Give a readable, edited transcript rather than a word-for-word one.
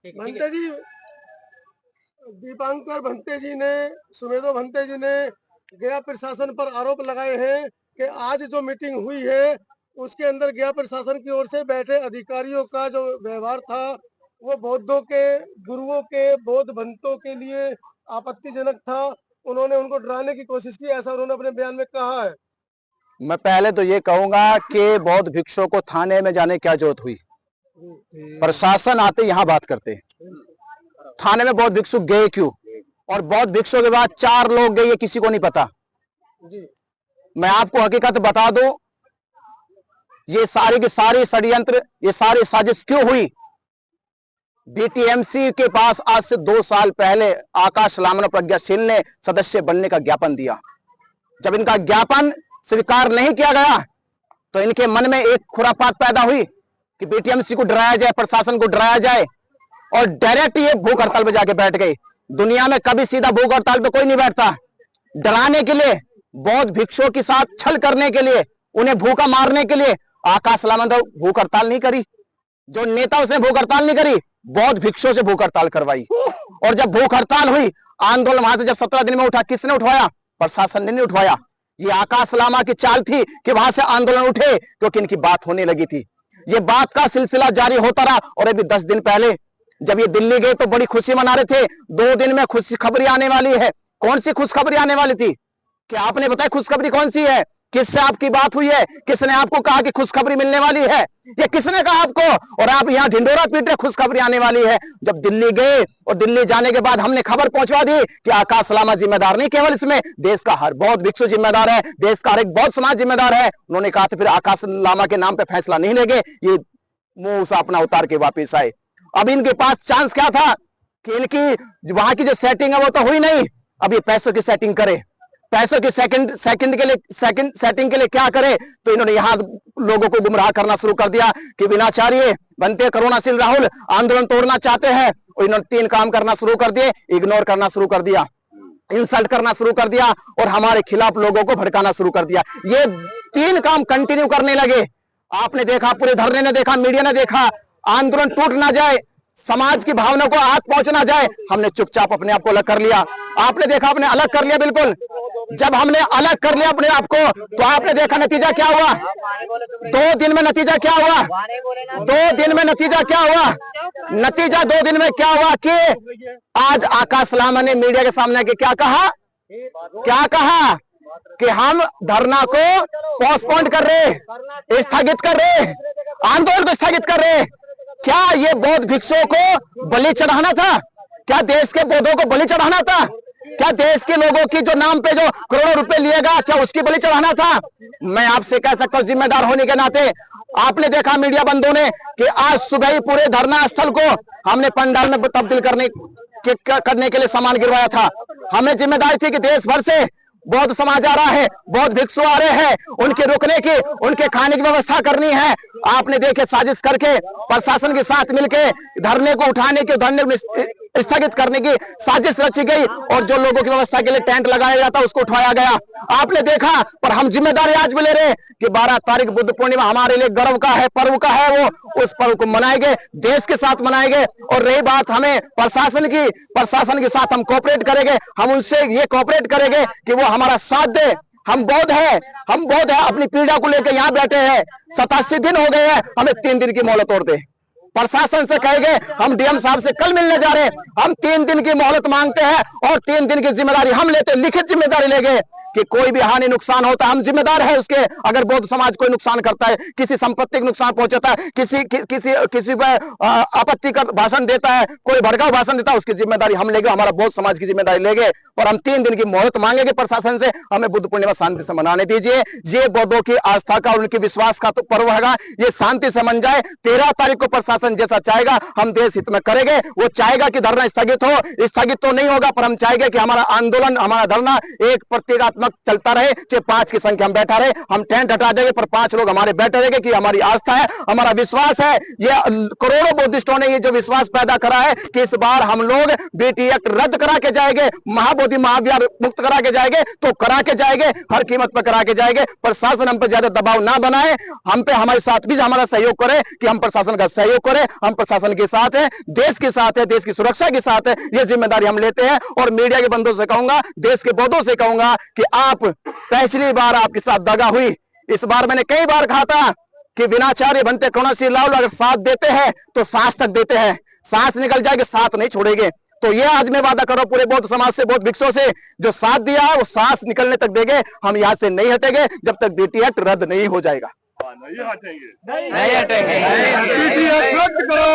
भंते जी, दीपांकर भंते जी ने, सुमेधो भंते जी ने गया प्रशासन पर आरोप लगाए हैं कि आज जो मीटिंग हुई है उसके अंदर गया प्रशासन की ओर से बैठे अधिकारियों का जो व्यवहार था वो बौद्धों के, गुरुओं के, बौद्ध भंतों के लिए आपत्तिजनक था। उन्होंने उनको डराने की कोशिश की, ऐसा उन्होंने अपने बयान में कहा है। मैं पहले तो ये कहूंगा कि बौद्ध भिक्षुओं को थाने में जाने की क्या जरूरत हुई। प्रशासन आते यहाँ बात करते, थाने में बौद्ध भिक्षु गए क्यों, और बौद्ध भिक्षुओं के बाद 4 लोग गए ये किसी को नहीं पता। मैं आपको हकीकत बता दूं, ये सारी की सारी षड्यंत्र, ये सारी साजिश क्यों हुई। बीटीएमसी के पास आज से 2 साल पहले आकाश लामन प्रज्ञाशील ने सदस्य बनने का ज्ञापन दिया। जब इनका ज्ञापन स्वीकार नहीं किया गया तो इनके मन में एक खुरापात पैदा हुई कि बीटीएमसी को डराया जाए, प्रशासन को डराया जाए, और डायरेक्ट ये भूख हड़ताल पे जाके बैठ गए। दुनिया में कभी सीधा भूख हड़ताल पे कोई नहीं बैठता। डराने के लिए, बौद्ध भिक्षुओं के साथ छल करने के लिए, उन्हें भूखा मारने के लिए आकाश लामन तो भूख हड़ताल नहीं करी। जो नेता उसने भूख हड़ताल नहीं करी, बौद्ध भिक्षुओं से भूख हड़ताल करवाई। और जब भूख हड़ताल हुई, आंदोलन वहां से जब 17 दिन में उठा, किसने उठवाया? प्रशासन ने नहीं उठवाया। ये आकाश लामा की चाल थी कि वहां से आंदोलन उठे क्योंकि इनकी बात होने लगी थी। ये बात का सिलसिला जारी होता रहा। और अभी 10 दिन पहले जब ये दिल्ली गए तो बड़ी खुशी मना रहे थे, 2 दिन में खुशखबरी आने वाली है। कौन सी खुशखबरी आने वाली थी? क्या आपने बताया खुशखबरी कौन सी है? किससे आपकी बात हुई है? किसने आपको कहा कि खुशखबरी मिलने वाली है? ये किसने कहा आपको? और आप यहाँ ढिंडोरा पीट रहे खुशखबरी आने वाली है। जब दिल्ली गए और दिल्ली जाने के बाद हमने खबर पहुंचवा दी कि आकाश लामा जिम्मेदार नहीं, केवल इसमें देश का हर बौद्ध भिक्षु जिम्मेदार है, देश का हर एक बौद्ध समाज जिम्मेदार है। उन्होंने कहा था फिर आकाश लामा के नाम पे फैसला नहीं लेंगे, ये मुंह से अपना उतार के वापिस आए। अब इनके पास चांस क्या था कि इनकी वहां की जो सेटिंग है वो तो हुई नहीं, अब ये पैसों की सेटिंग करे। पैसों की सेटिंग के लिए क्या करे? तो इन्होंने यहां लोगों को गुमराह करना शुरू कर दिया कि विनाचार्य बनते करुणाशील राहुल आंदोलन तोड़ना चाहते हैं। और इन्होंने 3 काम करना शुरू कर दिए। इग्नोर करना शुरू कर दिया, इंसल्ट करना शुरू कर दिया, और हमारे खिलाफ लोगों को भड़काना शुरू कर दिया। ये 3 काम कंटिन्यू करने लगे। आपने देखा, पूरे धरने ने देखा, मीडिया ने देखा, आंदोलन टूट ना जाए, समाज की भावना को हाथ पहुंचना जाए, हमने चुपचाप अपने आप को अलग कर लिया। आपने देखा, आपने अलग कर लिया। बिल्कुल, जब हमने अलग कर लिया अपने आप को तो आपने देखा नतीजा क्या हुआ। 2 दिन में नतीजा क्या हुआ? 2 दिन में नतीजा क्या हुआ? नतीजा 2 दिन में क्या हुआ कि आज आकाश लामा ने मीडिया के सामने के क्या कहा? क्या कहा कि हम धरना को पोस्टपोन कर रहे, स्थगित कर रहे, आंदोलन को स्थगित कर रहे। क्या ये बौद्ध भिक्षुओं को बलि चढ़ाना था? क्या देश के बौद्धों को बलि चढ़ाना था? क्या देश के लोगों की जो नाम पे जो करोड़ों रुपए लिएगा, क्या उसकी बलि चढ़ाना था? मैं आपसे कह सकता हूं जिम्मेदार होने के नाते, आपने देखा मीडिया बंधुओं ने कि आज सुबह ही पूरे धरना स्थल को हमने पंडाल में तब्दील करने के लिए सामान गिरवाया था। हमें जिम्मेदारी थी कि देश भर से बौद्ध समाज आ रहा है, बौद्ध भिक्षु आ रहे हैं, उनके रुकने की, उनके खाने की व्यवस्था करनी है। आपने देखे साजिश करके प्रशासन के साथ मिलके धरने को उठाने के, धरने स्थगित करने की साजिश रची गई, और जो लोगों की व्यवस्था के लिए टेंट लगाया जाता उसको उठाया गया। आपने देखा, पर हम जिम्मेदारी आज भी ले रहे हैं कि 12 तारीख बुद्ध पूर्णिमा हमारे लिए गर्व का है, पर्व का है। वो उस पर्व को मनाएंगे, देश के साथ मनाएंगे। और रही बात हमें प्रशासन की, प्रशासन के साथ हम कोऑपरेट करेंगे, हम उनसे ये कोऑपरेट करेंगे कि वो हमारा साथ दे। हम बौद्ध है, हम बौद्ध है, अपनी पीड़ा को लेकर यहाँ बैठे हैं, 87 दिन हो गए हैं, हमें 3 दिन की मोहलत और दे। प्रशासन से कहेंगे, हम डीएम साहब से कल मिलने जा रहे हैं, हम 3 दिन की मोहलत मांगते हैं, और 3 दिन की जिम्मेदारी हम लेते, लिखित जिम्मेदारी लेंगे कि कोई भी हानि नुकसान होता है हम जिम्मेदार है उसके। अगर बौद्ध समाज कोई नुकसान करता है, किसी संपत्ति को नुकसान पहुंचाता है, किसी पर आपत्ति कर भाषण देता है, कोई भड़काऊ भाषण देता है, उसकी जिम्मेदारी हम लेंगे, हमारा बौद्ध समाज की जिम्मेदारी लेंगे। और हम 3 दिन की मोहलत मांगेंगे प्रशासन से, हमें बुद्ध पूर्णिमा शांति से मनाने दीजिए। ये बौद्धों की आस्था का और उनके विश्वास का तो पर्व है, ये शांति से मन जाए। 13 तारीख को प्रशासन जैसा चाहेगा हम देश हित में करेंगे। वो चाहेगा कि धरना स्थगित हो, स्थगित तो नहीं होगा, पर हम चाहेंगे कि हमारा आंदोलन, हमारा धरना एक प्रतीकात्मक वक्त चलता रहे, चाहे 5 की संख्या हम बैठा रहे, हम टेंट हटा देंगे पर 5 लोग हमारे बैठे रहेंगे कि हमारी आस्था है, हमारा विश्वास है। ये करोड़ों बुद्धिस्टों ने ये जो विश्वास पैदा करा है कि इस बार हम लोग बीटी एक्ट रद्द करा के जाएंगे, महाबोधि महाविहार मुक्त करा के जाएंगे, तो करा के जाएंगे, हर कीमत पर करा के जाएंगे। प्रशासन हम पर ज्यादा दबाव ना बनाए, हम पे हमारे साथ भी हमारा सहयोग करे कि हम प्रशासन का सहयोग करें। हम प्रशासन के साथ हैं, देश के साथ है, देश की सुरक्षा के साथ है, ये जिम्मेदारी हम लेते हैं। और मीडिया के बंधुओं से कहूंगा, देश के बौद्धों से कहूंगा कि आप पिछली बार आपके साथ दगा हुई, इस बार मैंने कई बार कहा था कि विनाचार्य बनते करुणाशील लाल अगर साथ देते हैं तो सांस तक देते हैं, सांस निकल जाएगी साथ नहीं छोड़ेंगे। तो ये आज मैं वादा कर रहा हूं पूरे बौद्ध समाज से, बौद्ध भिक्षुओं से, जो साथ दिया है वो सांस निकलने तक देंगे। हम यहां से नहीं हटेंगे जब तक बीटी एक्ट रद्द नहीं हो जाएगा। नहीं हटेंगे, नहीं हटेंगे। बीटी एक्ट रद्द करो।